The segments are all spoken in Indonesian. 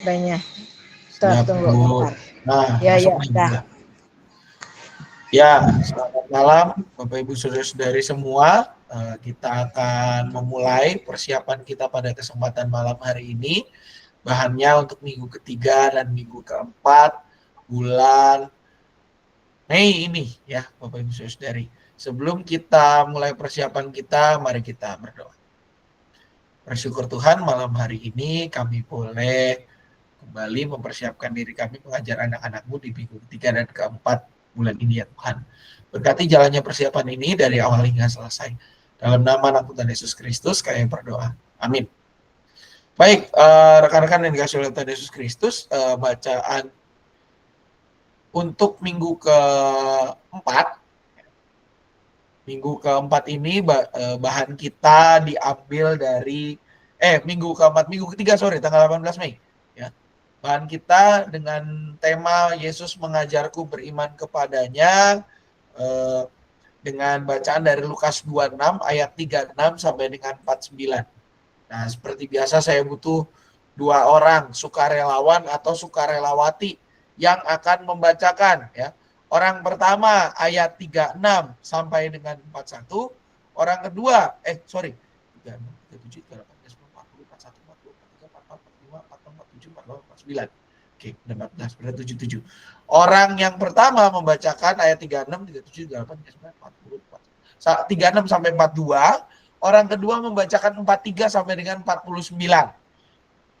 Banyak. Siap, Tunggu Bu. bentar. Nah, Ya, masuk ya, nih, dah. Bu. Ya, selamat malam Bapak Ibu Saudara-saudari semua. Kita akan memulai persiapan kita pada kesempatan malam hari ini. Bahannya untuk minggu ketiga dan minggu keempat bulan Mei ini ya Bapak Ibu Saudara-saudari. Sebelum kita mulai persiapan kita, mari kita berdoa. Bersyukur Tuhan malam hari ini kami boleh kembali mempersiapkan diri kami mengajar anak-anak-Mu di minggu ketiga dan keempat bulan ini ya Tuhan. Berkati jalannya persiapan ini dari awal hingga selesai. Dalam nama anak Tuhan Yesus Kristus kami berdoa. Amin. Baik, rekan-rekan yang dikasih oleh Tuhan Yesus Kristus, bacaan untuk minggu keempat. Minggu keempat ini bahan kita diambil dari minggu ketiga tanggal 18 Mei ya. Bahan kita dengan tema Yesus mengajarku beriman kepadanya dengan bacaan dari Lukas 26 ayat 36 sampai dengan 49. Nah, seperti biasa saya butuh 2 orang sukarelawan atau sukarelawati yang akan membacakan ya. Orang pertama ayat 36 sampai dengan 41, orang kedua 36, 37, 38, 40, 41, 42, 43, 44, 45, 46, 47, 48, 49. Oke, 14, berarti 77. Orang yang pertama membacakan ayat 36, 37, 38, 39, 40, 36 sampai 42. Orang kedua membacakan 43 sampai dengan 49.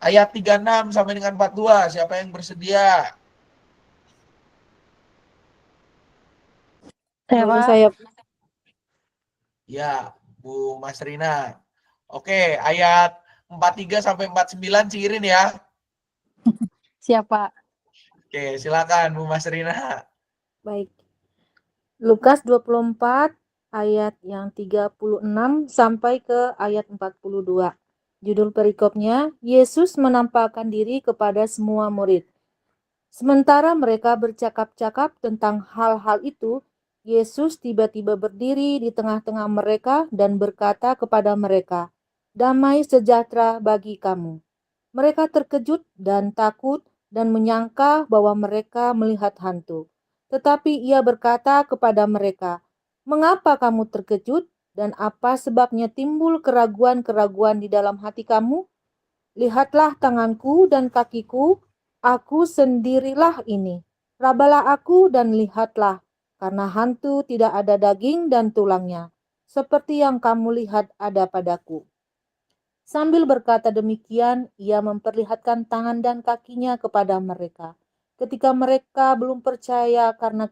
Ayat 36 sampai dengan 42. Siapa yang bersedia? Saya. Ya, Bu Mas Rina. Oke, ayat 43 sampai 49 Cirin ya. Siapa? Oke, silakan Bu Mas Rina. Baik. Lukas 24 ayat yang 36 sampai ke ayat 42. Judul perikopnya, Yesus menampakkan diri kepada semua murid. Sementara mereka bercakap-cakap tentang hal-hal itu, Yesus tiba-tiba berdiri di tengah-tengah mereka dan berkata kepada mereka, "Damai sejahtera bagi kamu." Mereka terkejut dan takut dan menyangka bahwa mereka melihat hantu. Tetapi ia berkata kepada mereka, "Mengapa kamu terkejut dan apa sebabnya timbul keraguan-keraguan di dalam hati kamu? Lihatlah tanganku dan kakiku, aku sendirilah ini. Rabalah aku dan lihatlah, karena hantu tidak ada daging dan tulangnya, seperti yang kamu lihat ada padaku." Sambil berkata demikian, ia memperlihatkan tangan dan kakinya kepada mereka. Ketika mereka belum percaya karena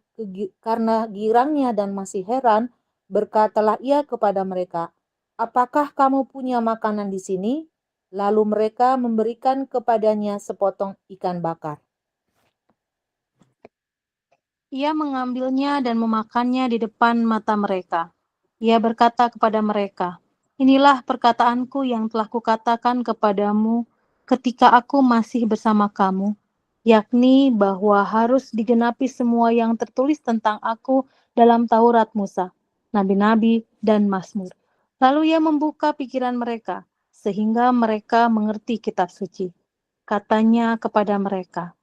girangnya dan masih heran, berkatalah ia kepada mereka, "Apakah kamu punya makanan di sini?" Lalu mereka memberikan kepadanya sepotong ikan bakar. Ia mengambilnya dan memakannya di depan mata mereka. Ia berkata kepada mereka, "Inilah perkataanku yang telah kukatakan kepadamu ketika aku masih bersama kamu, yakni bahwa harus digenapi semua yang tertulis tentang aku dalam Taurat Musa, nabi-nabi, dan Mazmur." Lalu ia membuka pikiran mereka, sehingga mereka mengerti kitab suci. Katanya kepada mereka,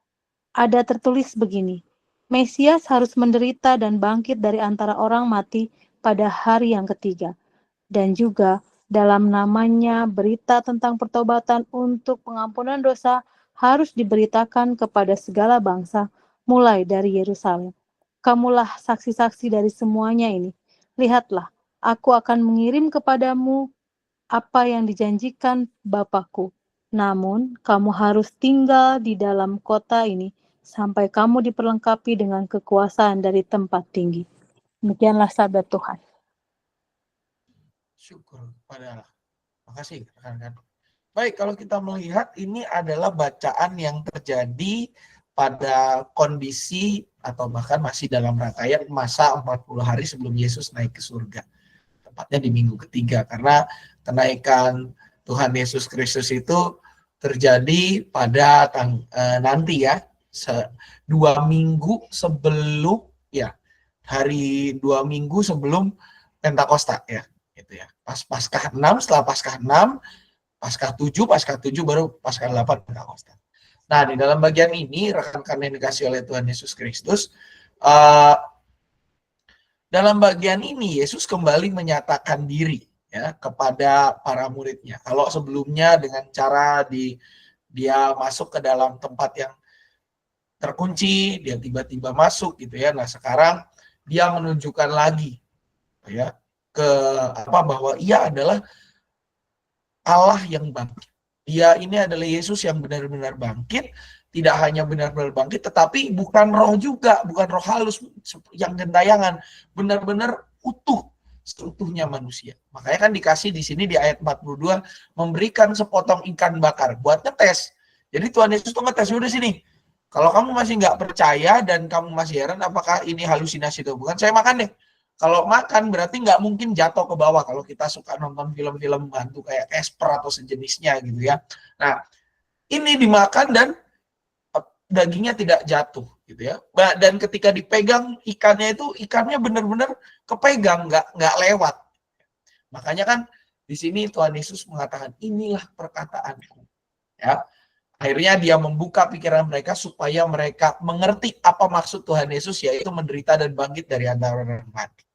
"Ada tertulis begini, Mesias harus menderita dan bangkit dari antara orang mati pada hari yang ketiga. Dan juga dalam namanya berita tentang pertobatan untuk pengampunan dosa harus diberitakan kepada segala bangsa, mulai dari Yerusalem. Kamulah saksi-saksi dari semuanya ini. Lihatlah, aku akan mengirim kepadamu apa yang dijanjikan Bapakku. Namun, kamu harus tinggal di dalam kota ini sampai kamu diperlengkapi dengan kekuasaan dari tempat tinggi. Demikianlah sabda Tuhan. Syukur kepada Allah. Makasih rekan-rekan. Baik, kalau kita melihat ini adalah bacaan yang terjadi pada kondisi atau bahkan masih dalam rangkaian masa 40 hari sebelum Yesus naik ke surga. Tepatnya di minggu ketiga, karena kenaikan Tuhan Yesus Kristus itu terjadi pada nanti ya, 2 minggu sebelum ya, hari 2 minggu sebelum Pentakosta ya, gitu ya. Pas Paskah 6, setelah Paskah 6, Paskah 7 baru Paskah 8 Pentakosta. Nah, di dalam bagian ini, rekan-rekan yang dikasih oleh Tuhan Yesus Kristus, uh, dalam bagian ini Yesus kembali menyatakan diri ya kepada para muridnya. Kalau sebelumnya dengan cara dia masuk ke dalam tempat yang terkunci, dia tiba-tiba masuk gitu ya. Nah, sekarang dia menunjukkan lagi ya ke bahwa ia adalah Allah yang bangkit. Dia ini adalah Yesus yang benar-benar bangkit, tidak hanya benar-benar bangkit, tetapi bukan roh juga, bukan roh halus yang gentayangan, benar-benar utuh, seutuhnya manusia. Makanya kan dikasih di sini di ayat 42, memberikan sepotong ikan bakar buat ngetes. Jadi Tuhan Yesus tuh ngetes, udah sini. Kalau kamu masih nggak percaya dan kamu masih heran apakah ini halusinasi atau bukan, saya makan deh. Kalau makan berarti nggak mungkin jatuh ke bawah kalau kita suka nonton film-film hantu kayak Casper atau sejenisnya gitu ya. Nah, ini dimakan dan dagingnya tidak jatuh gitu ya. Dan ketika dipegang ikannya benar-benar kepegang, nggak lewat. Makanya kan di sini Tuhan Yesus mengatakan inilah perkataanku. Ya. Akhirnya dia membuka pikiran mereka supaya mereka mengerti apa maksud Tuhan Yesus, yaitu menderita dan bangkit dari antara orang mati.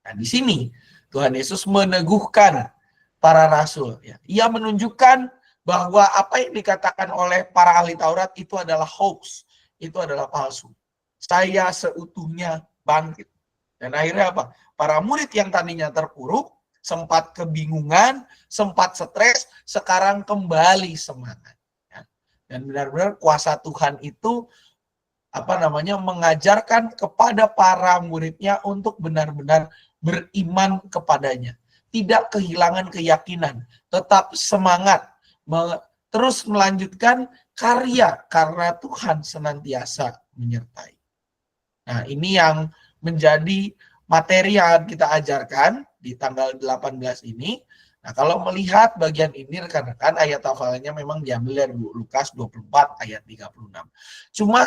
Nah, di sini Tuhan Yesus meneguhkan para rasul. Ya. Ia menunjukkan bahwa apa yang dikatakan oleh para ahli Taurat itu adalah hoax, itu adalah palsu. Saya seutuhnya bangkit. Dan akhirnya apa? Para murid yang tadinya terpuruk, sempat kebingungan, sempat stres, sekarang kembali semangat. Ya. Dan benar-benar kuasa Tuhan itu mengajarkan kepada para muridnya untuk benar-benar beriman kepadanya. Tidak kehilangan keyakinan, tetap semangat, terus melanjutkan karya karena Tuhan senantiasa menyertai. Nah, ini yang menjadi materi yang kita ajarkan di tanggal 18 ini. Nah, kalau melihat bagian ini rekan-rekan, ayat hafalannya memang diambil dari Lukas 24 ayat 36. Cuma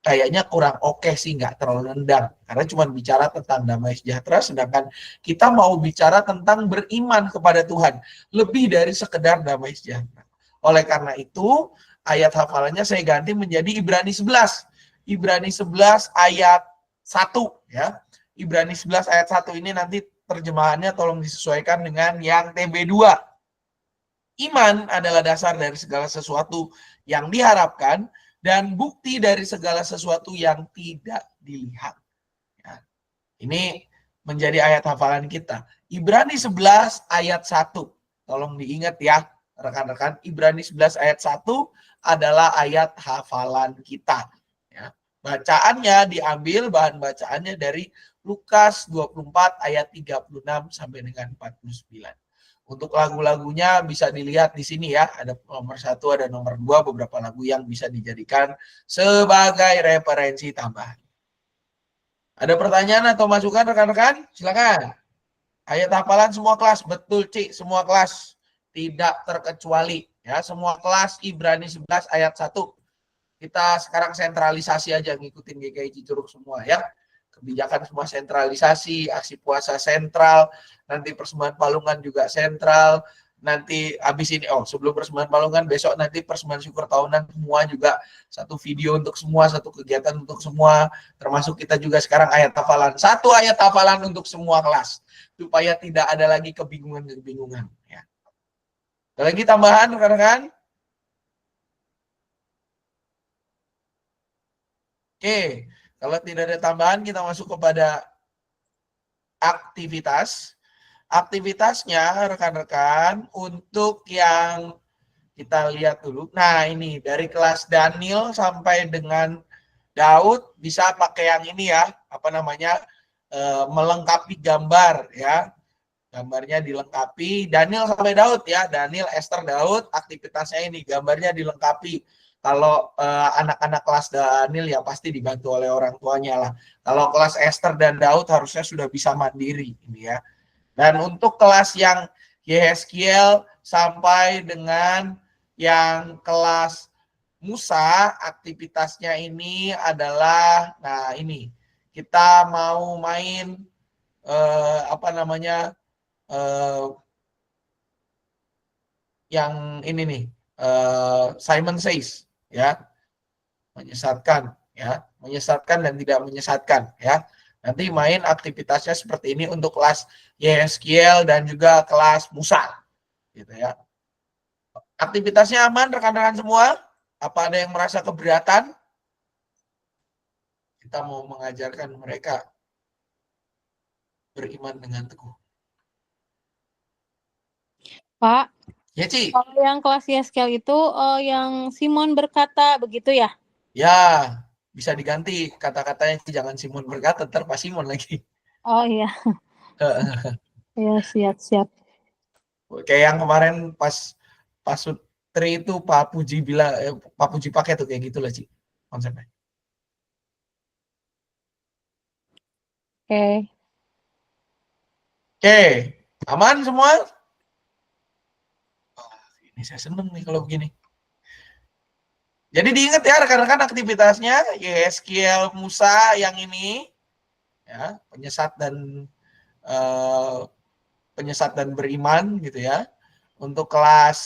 kayaknya kurang oke sih, nggak terlalu nendang. Karena cuma bicara tentang damai sejahtera, sedangkan kita mau bicara tentang beriman kepada Tuhan. Lebih dari sekedar damai sejahtera. Oleh karena itu, ayat hafalannya saya ganti menjadi Ibrani 11. Ibrani 11 ayat 1. Ya. Ibrani 11 ayat 1 ini nanti terjemahannya tolong disesuaikan dengan yang TB2. Iman adalah dasar dari segala sesuatu yang diharapkan, dan bukti dari segala sesuatu yang tidak dilihat. Ya. Ini menjadi ayat hafalan kita. Ibrani 11 ayat 1. Tolong diingat ya, rekan-rekan. Ibrani 11 ayat 1 adalah ayat hafalan kita. Ya. Bacaannya diambil, bahan bacaannya dari Lukas 24 ayat 36 sampai dengan 49. Untuk lagu-lagunya bisa dilihat di sini ya, ada nomor 1, ada nomor 2, beberapa lagu yang bisa dijadikan sebagai referensi tambahan. Ada pertanyaan atau masukan rekan-rekan? Silakan. Ayat hafalan semua kelas, betul Cik, semua kelas tidak terkecuali ya, semua kelas Ibrani 11 ayat 1. Kita sekarang sentralisasi aja ngikutin GKI Cicurug semua ya. Kebijakan semua sentralisasi, aksi puasa sentral, nanti persembahan Palungan juga sentral, nanti habis ini sebelum persembahan Palungan besok nanti persembahan syukur tahunan semua juga, satu video untuk semua, satu kegiatan untuk semua, termasuk kita juga sekarang ayat hafalan, satu ayat hafalan untuk semua kelas supaya tidak ada lagi kebingungan ya. Ada lagi tambahan rekan-rekan? Oke, kalau tidak ada tambahan kita masuk kepada aktivitas. Aktivitasnya rekan-rekan untuk yang kita lihat dulu. Nah, ini dari kelas Daniel sampai dengan Daud bisa pakai yang ini ya, melengkapi gambar ya. Gambarnya dilengkapi Daniel sampai Daud ya, Daniel, Esther, Daud, aktivitasnya ini gambarnya dilengkapi. Kalau anak-anak kelas Daniel ya pasti dibantu oleh orang tuanya lah. Kalau kelas Esther dan Daud harusnya sudah bisa mandiri ini ya. Dan untuk kelas yang Yehezkiel sampai dengan yang kelas Musa, aktivitasnya ini adalah, nah ini kita mau main yang ini nih, Simon Says, ya, menyesatkan, ya, menyesatkan dan tidak menyesatkan, ya. Nanti main aktivitasnya seperti ini untuk kelas Yeskiel dan juga kelas Musa, gitu ya. Aktivitasnya aman rekan-rekan semua? Apa ada yang merasa keberatan? Kita mau mengajarkan mereka beriman dengan teguh. Pak, Ya, Ci. kalau yang kelas Yeskel itu yang Simon berkata begitu ya? Ya, bisa diganti kata-katanya, jangan Simon berkata, ntar Pak Simon lagi. Oh iya. Ya, siap. Kayak yang kemarin pas Sutri itu Pak Puji bilang, Pak Puji pakai tuh kayak gitu lah, Ci, konsepnya. Oke. Oke, aman semua? Ini saya seneng nih kalau begini. Jadi diingat ya rekan-rekan aktivitasnya, Yeskiel Musa yang ini, ya, penyesat dan beriman gitu ya. Untuk kelas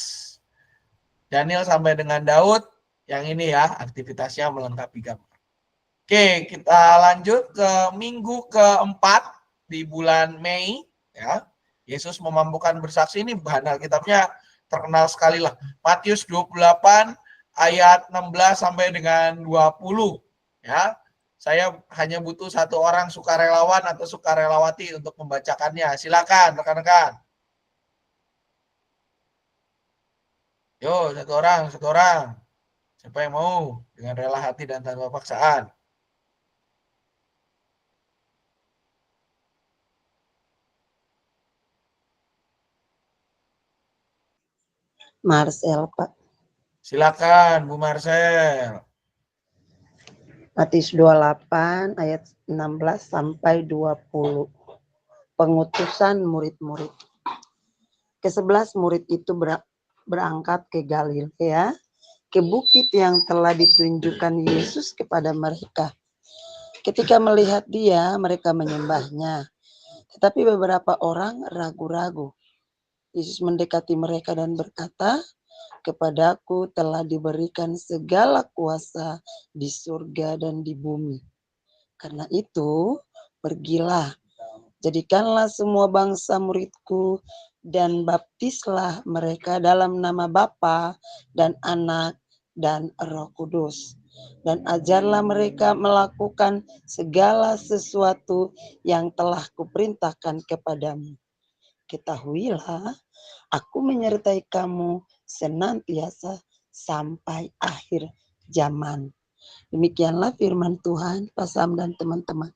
Daniel sampai dengan Daud, yang ini ya, aktivitasnya melengkapi gambar. Oke, kita lanjut ke minggu keempat di bulan Mei, ya. Yesus memampukan bersaksi, ini bahan Alkitabnya terkenal sekali lah. Matius 28 ayat 16 sampai dengan 20, ya. Saya hanya butuh satu orang sukarelawan atau sukarelawati untuk membacakannya. Silakan rekan-rekan. Yo, satu orang. Siapa yang mau dengan rela hati dan tanpa paksaan? Marcel, Pak. Silakan, Bu Marcel. Matius 28 ayat 16 sampai 20. Pengutusan murid-murid. Ke-11 murid itu berangkat ke Galilea, ke bukit yang telah ditunjukkan Yesus kepada mereka. Ketika melihat dia, mereka menyembahnya. Tetapi beberapa orang ragu-ragu. Yesus mendekati mereka dan berkata, "Kepadaku telah diberikan segala kuasa di surga dan di bumi. Karena itu, pergilah, jadikanlah semua bangsa muridku dan baptislah mereka dalam nama Bapa dan Anak dan Roh Kudus. Dan ajarlah mereka melakukan segala sesuatu yang telah kuperintahkan kepadamu. Ketahuilah, aku menyertai kamu senantiasa sampai akhir zaman." Demikianlah firman Tuhan, Pak Sam dan teman-teman.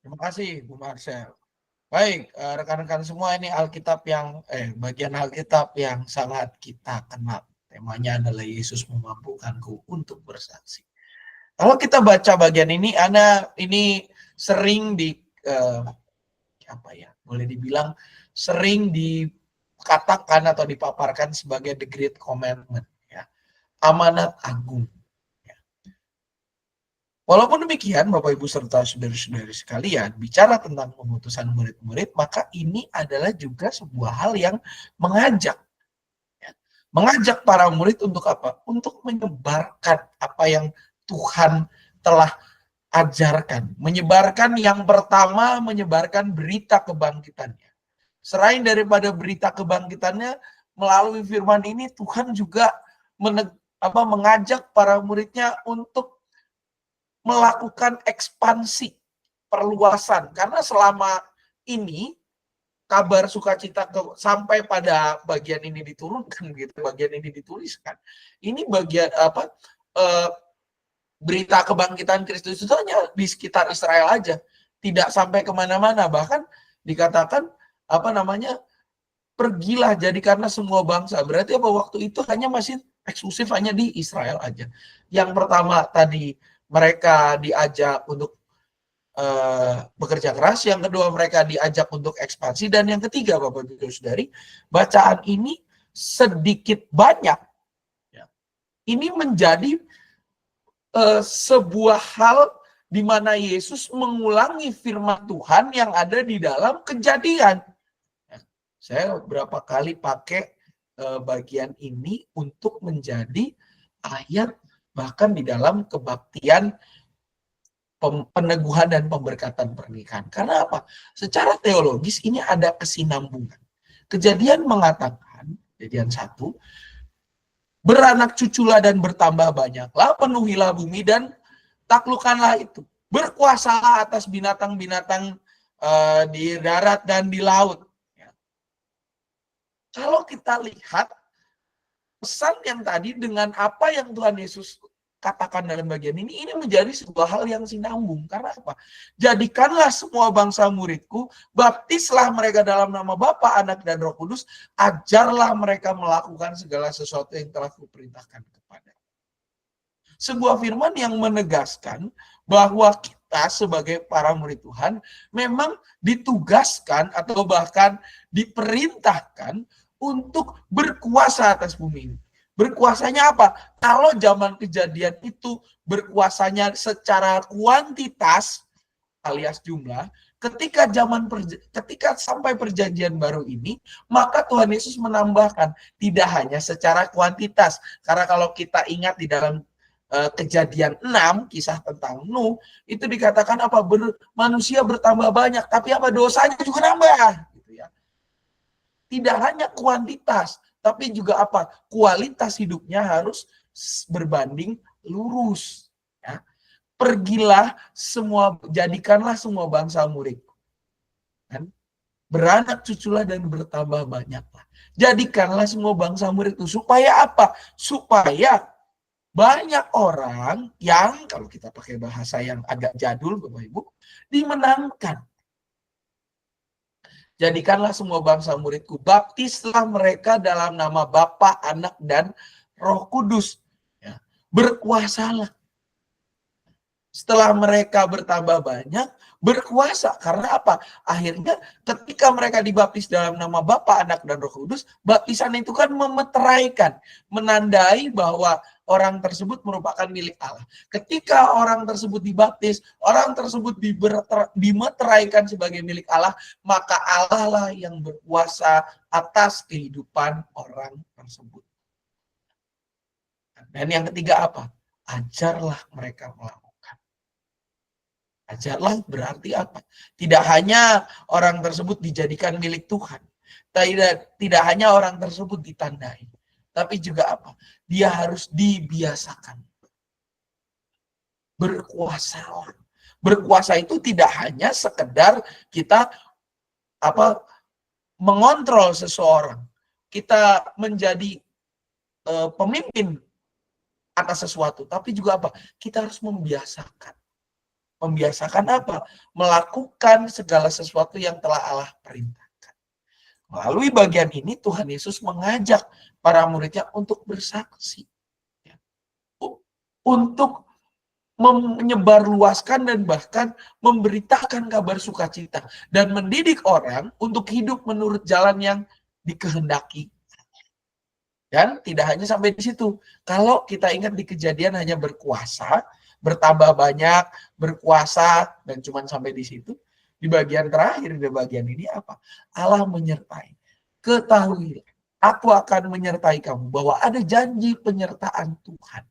Terima kasih, Bu Marcel. Baik, rekan-rekan semua, ini Alkitab yang bagian Alkitab yang sangat kita kenal. Temanya adalah Yesus memampukanku untuk bersaksi. Kalau kita baca bagian ini, ini sering boleh dibilang sering dikatakan atau dipaparkan sebagai the Great Commandment, ya, amanat agung. Walaupun demikian, Bapak Ibu serta saudara-saudari sekalian, bicara tentang pengutusan murid-murid, maka ini adalah juga sebuah hal yang mengajak. Mengajak para murid untuk apa? Untuk menyebarkan apa yang Tuhan telah ajarkan. Menyebarkan yang pertama, menyebarkan berita kebangkitannya. Selain daripada berita kebangkitannya, melalui firman ini Tuhan juga mengajak para muridnya untuk melakukan ekspansi, perluasan. Karena selama ini kabar sukacita sampai pada bagian ini diturunkan, gitu, bagian ini dituliskan. Ini bagian berita kebangkitan Kristus itu hanya di sekitar Israel aja, tidak sampai kemana-mana. Bahkan dikatakan pergilah jadikanlah semua bangsa. Berarti apa, waktu itu hanya masih eksklusif hanya di Israel aja. Yang pertama tadi mereka diajak untuk bekerja keras, yang kedua mereka diajak untuk ekspansi, dan yang ketiga, Bapak Ibu Saudari, bacaan ini sedikit banyak, ya, ini menjadi sebuah hal di mana Yesus mengulangi firman Tuhan yang ada di dalam Kejadian. Saya berapa kali pakai bagian ini untuk menjadi ayat bahkan di dalam kebaktian peneguhan dan pemberkatan pernikahan. Karena apa? Secara teologis ini ada kesinambungan. Kejadian mengatakan, Kejadian 1, beranak cuculah dan bertambah banyaklah, penuhilah bumi dan taklukkanlah itu. Berkuasalah atas binatang-binatang di darat dan di laut. Ya. Kalau kita lihat pesan yang tadi dengan apa yang Tuhan Yesus katakan dalam bagian ini menjadi sebuah hal yang sinambung. Karena apa? Jadikanlah semua bangsa muridku, baptislah mereka dalam nama Bapa, Anak, dan Roh Kudus, ajarlah mereka melakukan segala sesuatu yang telah kuperintahkan kepada. Sebuah firman yang menegaskan bahwa kita sebagai para murid Tuhan memang ditugaskan atau bahkan diperintahkan untuk berkuasa atas bumi ini. Berkuasanya apa? Kalau zaman Kejadian itu berkuasanya secara kuantitas alias jumlah, ketika sampai perjanjian baru ini, maka Tuhan Yesus menambahkan tidak hanya secara kuantitas. Karena kalau kita ingat di dalam Kejadian 6, kisah tentang Nuh, itu dikatakan apa? Manusia bertambah banyak, tapi apa? Dosanya juga nambah. Gitu ya. Tidak hanya kuantitas, tapi juga apa? Kualitas hidupnya harus berbanding lurus. Ya. Pergilah semua, jadikanlah semua bangsa muridku. Kan? Beranak cuculah dan bertambah banyaklah. Jadikanlah semua bangsa muridku. Supaya apa? Supaya banyak orang yang, kalau kita pakai bahasa yang agak jadul, Bapak Ibu, dimenangkan. Jadikanlah semua bangsa muridku, baptislah mereka dalam nama Bapa, Anak, dan Roh Kudus. Ya. Berkuasalah. Setelah mereka bertambah banyak, berkuasa. Karena apa? Akhirnya ketika mereka dibaptis dalam nama Bapa, Anak, dan Roh Kudus, baptisan itu kan memeteraikan, menandai bahwa orang tersebut merupakan milik Allah. Ketika orang tersebut dibaptis, orang tersebut dimeteraikan sebagai milik Allah, maka Allah lah yang berkuasa atas kehidupan orang tersebut. Dan yang ketiga apa? Ajarlah mereka melakukan. Ajarlah berarti apa? Tidak hanya orang tersebut dijadikan milik Tuhan. Tidak hanya orang tersebut ditandai. Tapi juga apa? Dia harus dibiasakan. Berkuasalah. Berkuasa itu tidak hanya sekedar kita mengontrol seseorang. Kita menjadi pemimpin atas sesuatu. Tapi juga apa? Kita harus membiasakan. Membiasakan apa? Melakukan segala sesuatu yang telah Allah perintahkan. Melalui bagian ini Tuhan Yesus mengajak para muridnya untuk bersaksi. Untuk menyebarluaskan dan bahkan memberitakan kabar sukacita. Dan mendidik orang untuk hidup menurut jalan yang dikehendaki. Dan tidak hanya sampai di situ. Kalau kita ingat di Kejadian hanya berkuasa, bertambah banyak, berkuasa, dan cuma sampai di situ. Di bagian terakhir, di bagian ini apa? Allah menyertai. Ketahui, aku akan menyertai kamu. Bahwa ada janji penyertaan Tuhan.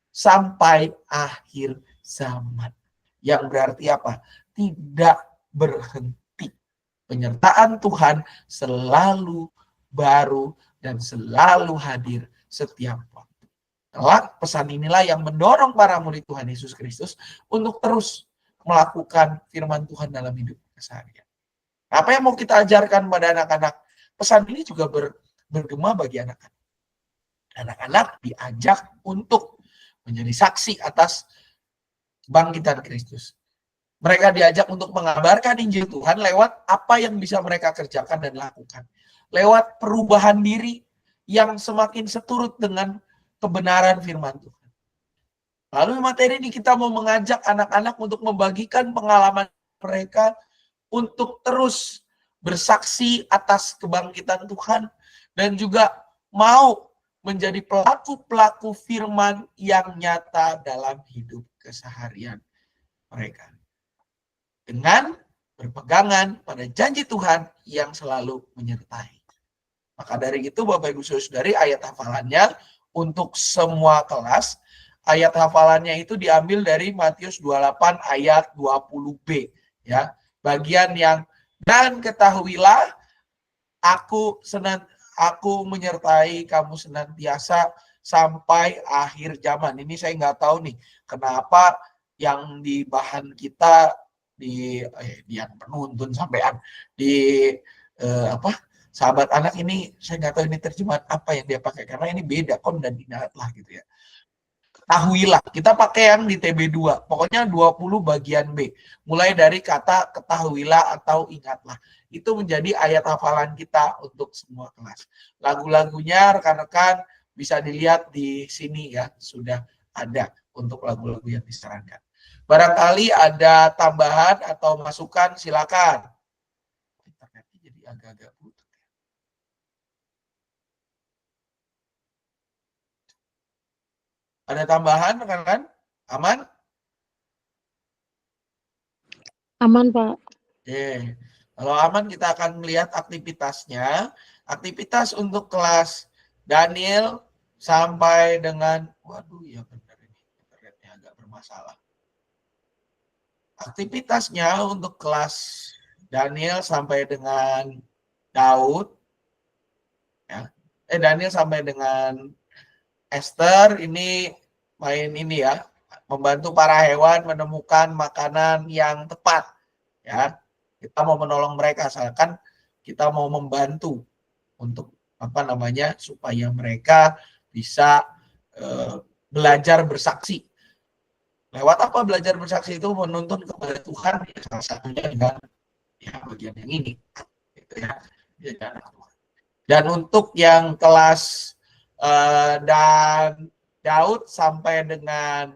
Sampai akhir zaman. Yang berarti apa? Tidak berhenti. Penyertaan Tuhan selalu baru dan selalu hadir setiap waktu. Kelak pesan inilah yang mendorong para murid Tuhan Yesus Kristus untuk terus melakukan firman Tuhan dalam hidup keseharian. Apa yang mau kita ajarkan pada anak-anak? Pesan ini juga bergema bagi anak-anak. Anak-anak diajak untuk menjadi saksi atas kebangkitan Kristus. Mereka diajak untuk mengabarkan Injil Tuhan lewat apa yang bisa mereka kerjakan dan lakukan. Lewat perubahan diri yang semakin seturut dengan kebenaran firman Tuhan. Lalu materi ini kita mau mengajak anak-anak untuk membagikan pengalaman mereka untuk terus bersaksi atas kebangkitan Tuhan dan juga mau menjadi pelaku-pelaku firman yang nyata dalam hidup keseharian mereka. Dengan berpegangan pada janji Tuhan yang selalu menyertai. Maka dari itu Bapak Ibu Saudari, ayat hafalannya untuk semua kelas, ayat hafalannya itu diambil dari Matius 28 ayat 20b ya. Bagian yang dan ketahuilah aku menyertai kamu senantiasa sampai akhir zaman. Ini saya nggak tahu nih kenapa yang di bahan kita di yang penuntun sampean di apa sahabat anak ini, saya nggak tahu ini terjemahan apa yang dia pakai karena ini beda kon dan ingat lah gitu ya. Ketahuilah, kita pakai yang di TB2, pokoknya 20 bagian B, mulai dari kata ketahuilah atau ingatlah. Itu menjadi ayat hafalan kita untuk semua kelas. Lagu-lagunya rekan-rekan bisa dilihat di sini ya, sudah ada untuk lagu-lagu yang disarankan. Barangkali ada tambahan atau masukan, silakan. Internetnya jadi agak-agak putus. Ada tambahan rekan-rekan? Aman? Aman, Pak. Oke. Kalau aman kita akan melihat aktivitasnya. Aktivitas untuk kelas Daniel sampai dengan, waduh ya benar ini internetnya agak bermasalah. Aktivitasnya untuk kelas Daniel sampai dengan Daud, ya. Daniel sampai dengan Esther ini main ini ya, membantu para hewan menemukan makanan yang tepat, ya. Kita mau menolong mereka, asalkan kita mau membantu untuk apa namanya supaya mereka bisa belajar bersaksi. Lewat apa belajar bersaksi itu? Menuntun kepada Tuhan, ya, salah satunya dengan ya bagian yang ini, gitu ya. Dan untuk yang kelas dan Daud sampai dengan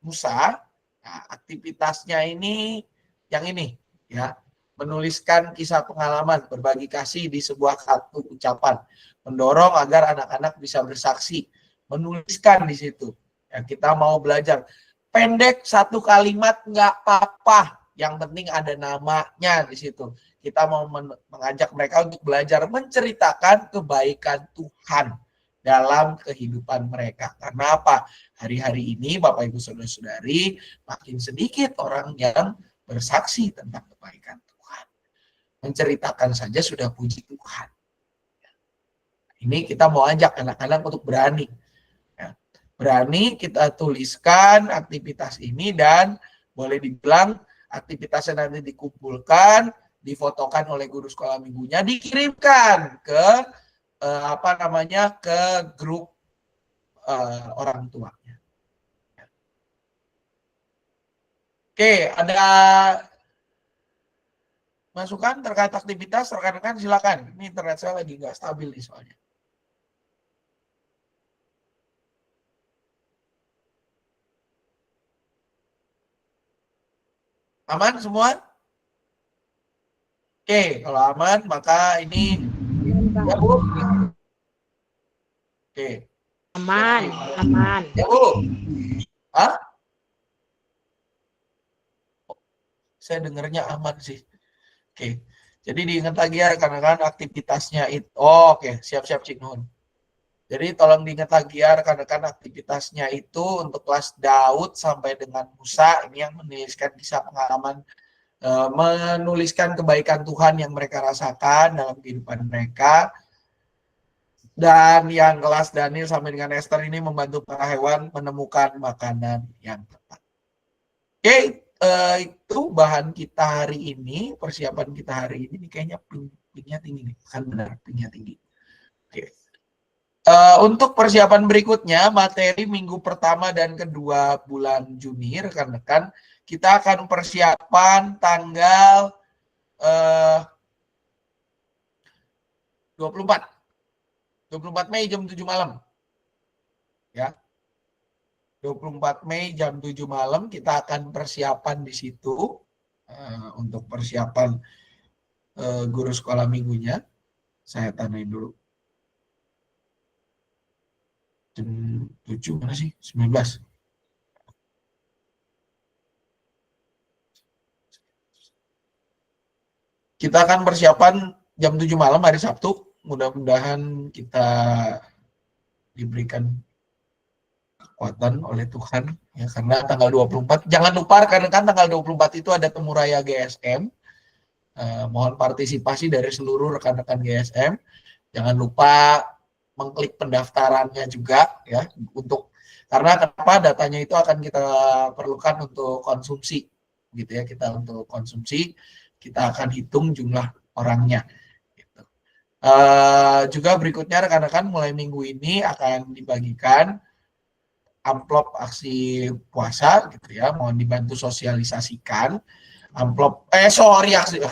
Musa, nah, aktivitasnya ini yang ini ya, menuliskan kisah pengalaman, berbagi kasih di sebuah kartu ucapan, mendorong agar anak-anak bisa bersaksi, menuliskan di situ. Ya, kita mau belajar pendek satu kalimat nggak apa-apa, yang penting ada namanya di situ. Kita mau mengajak mereka untuk belajar menceritakan kebaikan Tuhan dalam kehidupan mereka. Karena apa? Hari-hari ini Bapak Ibu Saudara-saudari, makin sedikit orang yang bersaksi tentang kebaikan Tuhan. Menceritakan saja sudah puji Tuhan. Ini kita mau ajak anak-anak untuk berani. Ya. Berani kita tuliskan aktivitas ini dan boleh dibilang aktivitasnya nanti dikumpulkan, difotokan oleh guru sekolah minggunya, dikirimkan ke ke grup orang tuanya. Oke, ada masukan terkait aktivitas, rekan-rekan silakan. Ini internet saya lagi nggak stabil nih soalnya. Aman semua? Oke, kalau aman maka ini ya Bu. Oke. Aman, aman. Ya Bu. Hah? Saya dengarnya aman sih. Oke. Jadi diingat lagi ya rekan-rekan aktivitasnya itu. Oh, oke, siap-siap Cik Nun. Jadi tolong diingat lagi ya rekan-rekan aktivitasnya itu untuk kelas Daud sampai dengan Musa, ini yang menuliskan kisah pengalaman, menuliskan kebaikan Tuhan yang mereka rasakan dalam kehidupan mereka. Dan yang kelas Daniel sampai dengan Esther ini membantu para hewan menemukan makanan yang tepat. Oke, itu bahan kita hari ini, persiapan kita hari ini. Kayaknya pingnya tinggi nih, kan benar pingnya tinggi. Oke. Untuk persiapan berikutnya, materi minggu pertama dan kedua bulan Juni, rekan-rekan, kita akan persiapan tanggal 24 Mei jam 7 malam. Ya. 24 Mei jam 7 malam kita akan persiapan di situ untuk persiapan guru sekolah minggunya. Saya tandain dulu. Jam 7 mana sih? 19. Kita akan persiapan jam 7 malam hari Sabtu mudah-mudahan kita diberikan kekuatan oleh Tuhan ya, karena tanggal 24 jangan lupa karena kan tanggal 24 itu ada temu raya GSM. Mohon partisipasi dari seluruh rekan-rekan GSM. Jangan lupa mengklik pendaftarannya juga ya, untuk karena kenapa datanya itu akan kita perlukan untuk konsumsi gitu ya, kita untuk konsumsi kita akan hitung jumlah orangnya gitu. Juga berikutnya rekan-rekan mulai minggu ini akan dibagikan amplop aksi puasa gitu ya, mohon dibantu sosialisasikan amplop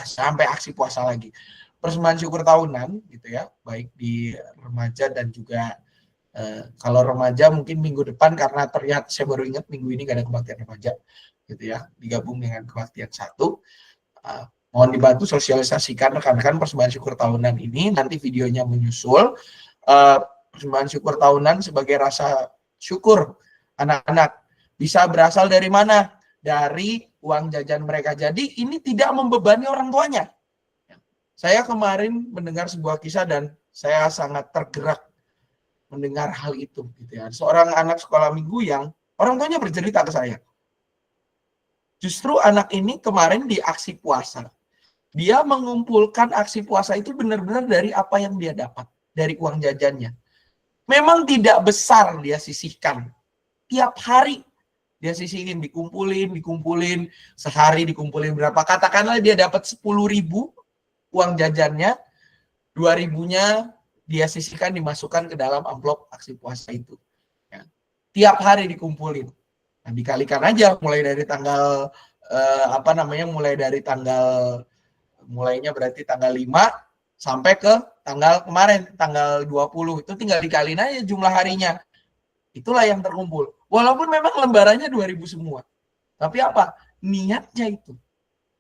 sampai aksi puasa lagi, persembahan syukur tahunan gitu ya, baik di remaja dan juga kalau remaja mungkin minggu depan, karena terlihat saya baru ingat minggu ini gak ada kebaktian remaja gitu ya, digabung dengan kebaktian satu. Mohon dibantu sosialisasikan rekan-rekan persembahan syukur tahunan ini, nanti videonya menyusul. Persembahan syukur tahunan sebagai rasa syukur anak-anak bisa berasal dari mana? Dari uang jajan mereka. Jadi ini tidak membebani orang tuanya. Saya kemarin mendengar sebuah kisah dan saya sangat tergerak mendengar hal itu gitu ya. Seorang anak sekolah minggu yang orang tuanya bercerita ke saya. Justru anak ini kemarin di aksi puasa, dia mengumpulkan aksi puasa itu benar-benar dari apa yang dia dapat, dari uang jajannya. Memang tidak besar dia sisihkan. Tiap hari dia sisihin, dikumpulin, sehari dikumpulin berapa. Katakanlah dia dapat 10.000 uang jajannya, 2.000-nya dia sisihkan, dimasukkan ke dalam amplop aksi puasa itu. Ya. Tiap hari dikumpulin. Nah, dikalikan aja mulai dari tanggal mulainya berarti tanggal 5 sampai ke tanggal kemarin tanggal 20, itu tinggal dikaliin aja jumlah harinya. Itulah yang terkumpul. Walaupun memang lembarannya 2.000 semua. Tapi apa? Niatnya itu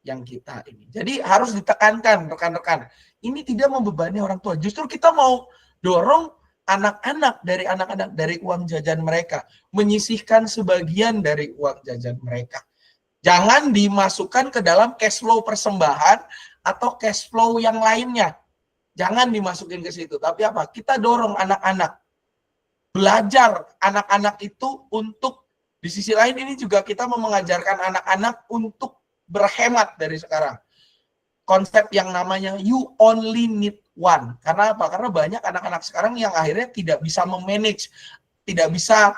yang kita ini. Jadi harus ditekankan rekan-rekan. Ini tidak membebani orang tua. Justru kita mau dorong anak-anak dari uang jajan mereka, menyisihkan sebagian dari uang jajan mereka. Jangan dimasukkan ke dalam cash flow persembahan atau cash flow yang lainnya. Jangan dimasukin ke situ. Tapi apa? Kita dorong anak-anak. Belajar anak-anak itu untuk, di sisi lain ini juga kita mau mengajarkan anak-anak untuk berhemat dari sekarang. Konsep yang namanya you only need one. Karena apa? Karena banyak anak-anak sekarang yang akhirnya tidak bisa memanage, tidak bisa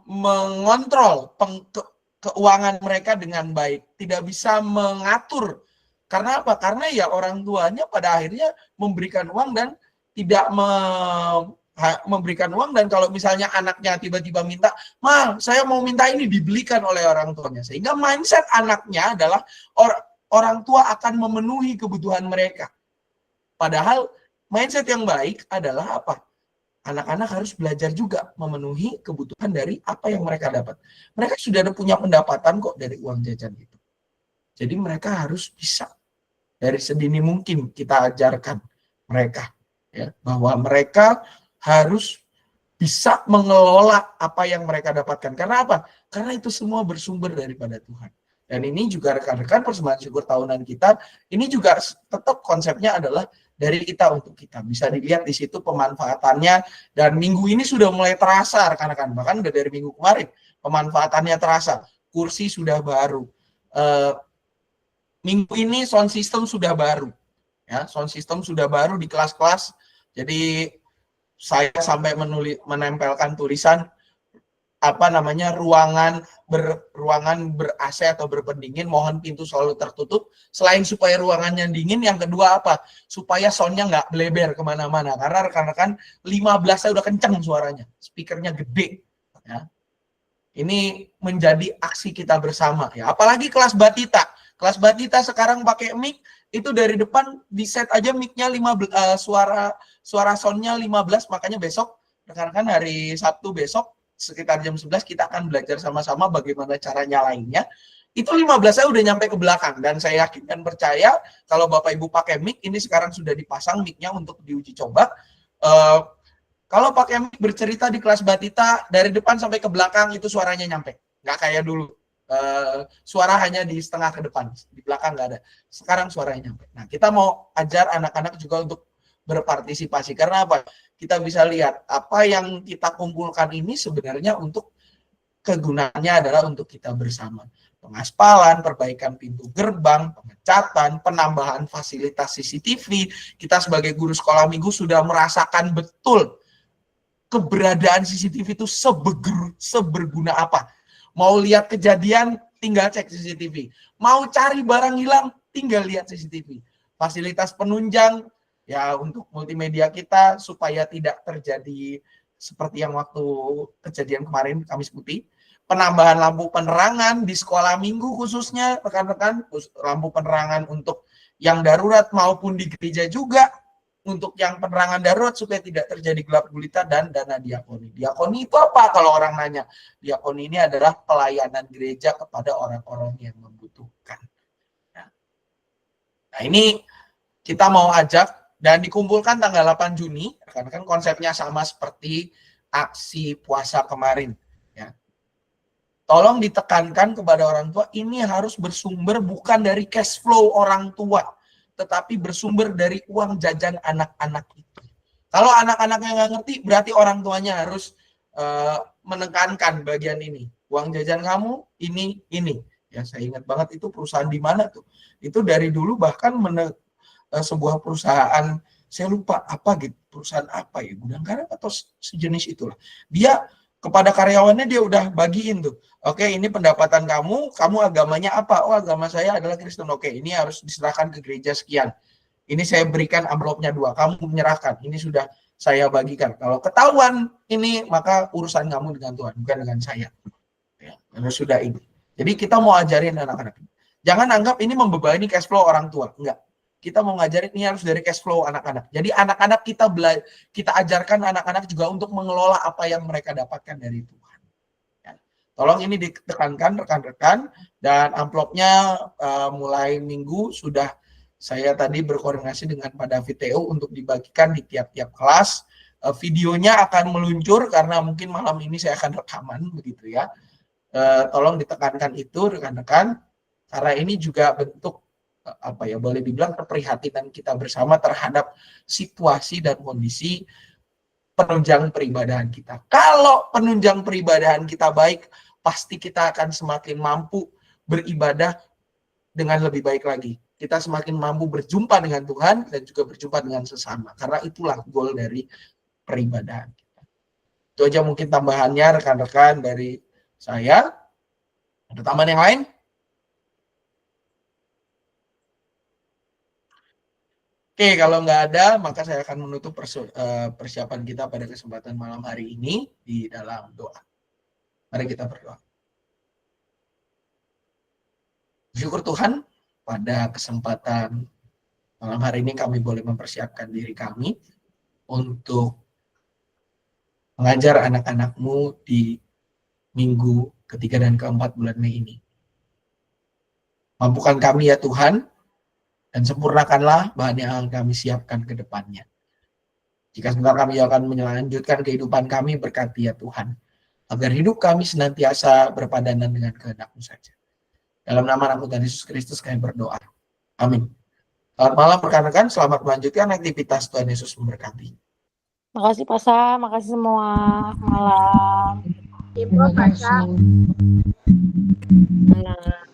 mengontrol keuangan mereka dengan baik, tidak bisa mengatur. Karena apa? Karena ya orang tuanya pada akhirnya memberikan uang dan tidak memberikan uang, dan kalau misalnya anaknya tiba-tiba minta, "Ma, saya mau minta ini," dibelikan oleh orang tuanya. Sehingga mindset anaknya adalah orang tua akan memenuhi kebutuhan mereka. Padahal mindset yang baik adalah apa? Anak-anak harus belajar juga memenuhi kebutuhan dari apa yang mereka dapat. Mereka sudah ada punya pendapatan kok dari uang jajan itu. Jadi mereka harus bisa dari sedini mungkin kita ajarkan mereka ya, bahwa mereka harus bisa mengelola apa yang mereka dapatkan. Karena apa? Karena itu semua bersumber daripada Tuhan. Dan ini juga rekan-rekan persembahan syukur tahunan kita, ini juga tetap konsepnya adalah dari kita untuk kita. Bisa dilihat di situ pemanfaatannya, dan minggu ini sudah mulai terasa rekan-rekan. Bahkan udah dari minggu kemarin pemanfaatannya terasa. Kursi sudah baru. Minggu ini sound system sudah baru. Ya, sound system sudah baru di kelas-kelas. Jadi saya sampai menempelkan tulisan ruangan ber-AC atau berpendingin, mohon pintu selalu tertutup. Selain supaya ruangannya dingin, yang kedua apa? Supaya soundnya nggak beleber kemana-mana. Karena rekan-rekan 15 saya udah kenceng suaranya, speakernya gede. Ya. Ini menjadi aksi kita bersama. Ya. Apalagi kelas batita. Kelas batita sekarang pakai mic, itu dari depan di set aja mic-nya suara soundnya 15, makanya besok rekan-rekan hari Sabtu besok sekitar jam 11 kita akan belajar sama-sama bagaimana cara nyalainnya. Itu 15 saya udah nyampe ke belakang, dan saya yakin dan percaya kalau Bapak Ibu pakai mic, ini sekarang sudah dipasang mic-nya untuk diuji coba. Kalau pakai mic bercerita di kelas batita dari depan sampai ke belakang itu suaranya nyampe. Nggak kayak dulu. suara hanya di setengah ke depan, di belakang nggak ada. Sekarang suaranya nyampe. Nah, kita mau ajar anak-anak juga untuk berpartisipasi. Karena apa? Kita bisa lihat apa yang kita kumpulkan ini sebenarnya untuk kegunaannya adalah untuk kita bersama. Pengaspalan, perbaikan pintu gerbang, pengecatan, penambahan fasilitas CCTV. Kita sebagai guru sekolah minggu sudah merasakan betul keberadaan CCTV itu seberguna apa. Mau lihat kejadian, tinggal cek CCTV. Mau cari barang hilang, tinggal lihat CCTV. Fasilitas penunjang, ya untuk multimedia kita, supaya tidak terjadi seperti yang waktu kejadian kemarin, Kamis Putih. Penambahan lampu penerangan di sekolah minggu khususnya, rekan-rekan, lampu penerangan untuk yang darurat maupun di gereja juga, untuk yang penerangan darurat supaya tidak terjadi gelap gulita, dan dana diakoni. Diakoni itu apa kalau orang nanya? Diakoni ini adalah pelayanan gereja kepada orang-orang yang membutuhkan. Nah, ini kita mau ajak dan dikumpulkan tanggal 8 Juni, karena kan konsepnya sama seperti aksi puasa kemarin. Ya. Tolong ditekankan kepada orang tua, ini harus bersumber bukan dari cash flow orang tua, tetapi bersumber dari uang jajan anak-anak itu. Kalau anak-anaknya nggak ngerti, berarti orang tuanya harus menekankan bagian ini. Uang jajan kamu ini. Ya, saya ingat banget itu perusahaan di mana tuh. Itu dari dulu bahkan sebuah perusahaan, saya lupa apa gitu, perusahaan apa ya, gudang garam atau sejenis itulah. Dia kepada karyawannya dia udah bagiin tuh. Oke, ini pendapatan kamu agamanya apa? Oh, agama saya adalah Kristen. Oke, ini harus diserahkan ke gereja sekian. Ini saya berikan amplopnya 2, kamu menyerahkan. Ini sudah saya bagikan. Kalau ketahuan ini, maka urusan kamu dengan Tuhan, bukan dengan saya. Ya, karena sudah ini. Jadi kita mau ajarin anak-anak. Jangan anggap ini membebani cash flow orang tua. Enggak. Kita mau ngajarin ini harus dari cash flow anak-anak. Jadi anak-anak kita ajarkan anak-anak juga untuk mengelola apa yang mereka dapatkan dari Tuhan. Tolong ini ditekankan rekan-rekan, dan amplopnya mulai minggu sudah saya tadi berkoordinasi dengan Pak David Theo untuk dibagikan di tiap-tiap kelas. Videonya akan meluncur karena mungkin malam ini saya akan rekaman begitu ya. Tolong ditekankan itu rekan-rekan, karena ini juga bentuk apa ya, boleh dibilang keprihatinan kita bersama terhadap situasi dan kondisi penunjang peribadahan kita. Kalau penunjang peribadahan kita baik, pasti kita akan semakin mampu beribadah dengan lebih baik lagi. Kita semakin mampu berjumpa dengan Tuhan dan juga berjumpa dengan sesama. Karena itulah goal dari peribadahan kita. Itu aja mungkin tambahannya rekan-rekan dari saya. Ada tambahan yang lain? Oke, kalau nggak ada, maka saya akan menutup persiapan kita pada kesempatan malam hari ini di dalam doa. Mari kita berdoa. Syukur Tuhan, pada kesempatan malam hari ini kami boleh mempersiapkan diri kami untuk mengajar anak-anak-Mu di minggu ketiga dan keempat bulan Mei ini. Mampukan kami ya Tuhan, dan sempurnakanlah bahan yang akan kami siapkan ke depannya. Jika sebentar kami akan melanjutkan kehidupan kami, berkati ya Tuhan, agar hidup kami senantiasa berpadanan dengan kehendak-Mu saja. Dalam nama Anak Tuhan Yesus Kristus kami berdoa. Amin. Selamat malam rekan-rekan, selamat melanjutkan aktivitas. Tuhan Yesus memberkati. Makasih Pak Sa, makasih semua. Malam. Ibu, Pak Sa. Malam.